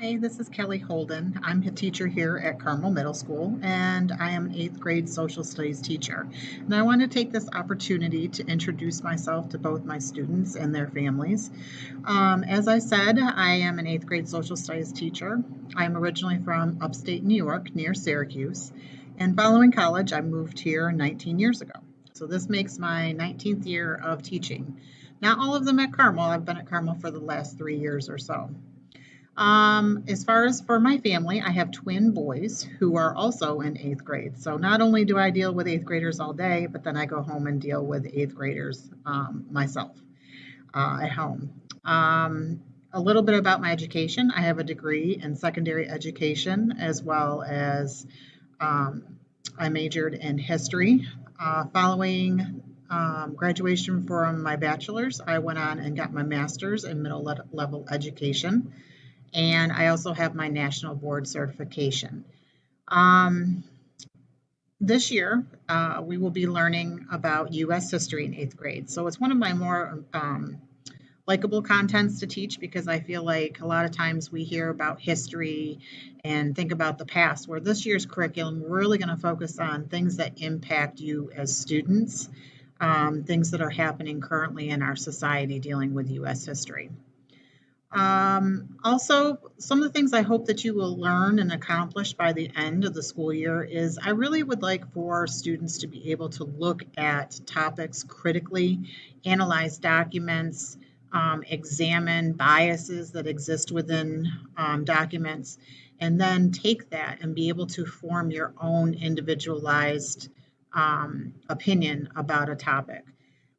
Hi, this is Kelly Holden. I'm a teacher here at Carmel Middle School, and I am an eighth grade social studies teacher. And I want to take this opportunity to introduce myself to both my students and their families. As I said, I am an eighth grade social studies teacher. I'm originally from upstate New York, near Syracuse, and following college, I moved here 19 years ago. So this makes my 19th year of teaching. Not all of them at Carmel. I've been at Carmel for the last 3 years or so. As far as for my family, I have twin boys who are also in eighth grade. So not only do I deal with eighth graders all day, but then I go home and deal with eighth graders myself at home. A little bit about my education. I have a degree in secondary education as well as um, I majored in history. Following graduation from my bachelor's, I went on and got my master's in middle level education, and I also have my national board certification. Um, this year, we will be learning about U.S. history in eighth grade. So it's one of my more likable contents to teach because I feel like a lot of times we hear about history and think about the past, where this year's curriculum, we're really going to focus on things that impact you as students, things that are happening currently in our society dealing with U.S. history. Also, some of the things I hope that you will learn and accomplish by the end of the school year is I really would like for students to be able to look at topics critically, analyze documents, examine biases that exist within documents, and then take that and be able to form your own individualized opinion about a topic.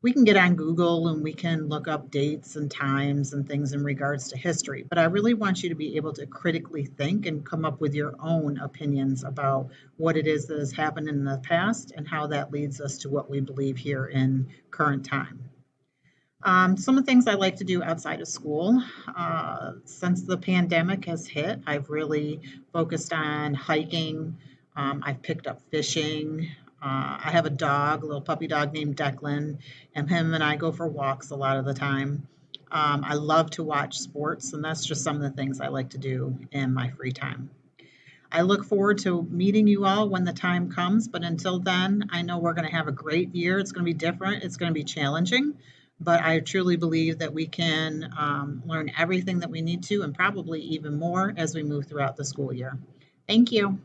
We can get on Google and we can look up dates and times and things in regards to history, but I really want you to be able to critically think and come up with your own opinions about what it is that has happened in the past and how that leads us to what we believe here in current time. Some of the things I like to do outside of school, since the pandemic has hit, I've really focused on hiking. I've picked up fishing. I have a dog, a little puppy dog named Declan, and him and I go for walks a lot of the time. I love to watch sports, and that's just some of the things I like to do in my free time. I look forward to meeting you all when the time comes, but until then, I know we're going to have a great year. It's going to be different, it's going to be challenging, but I truly believe that we can learn everything that we need to and probably even more as we move throughout the school year. Thank you.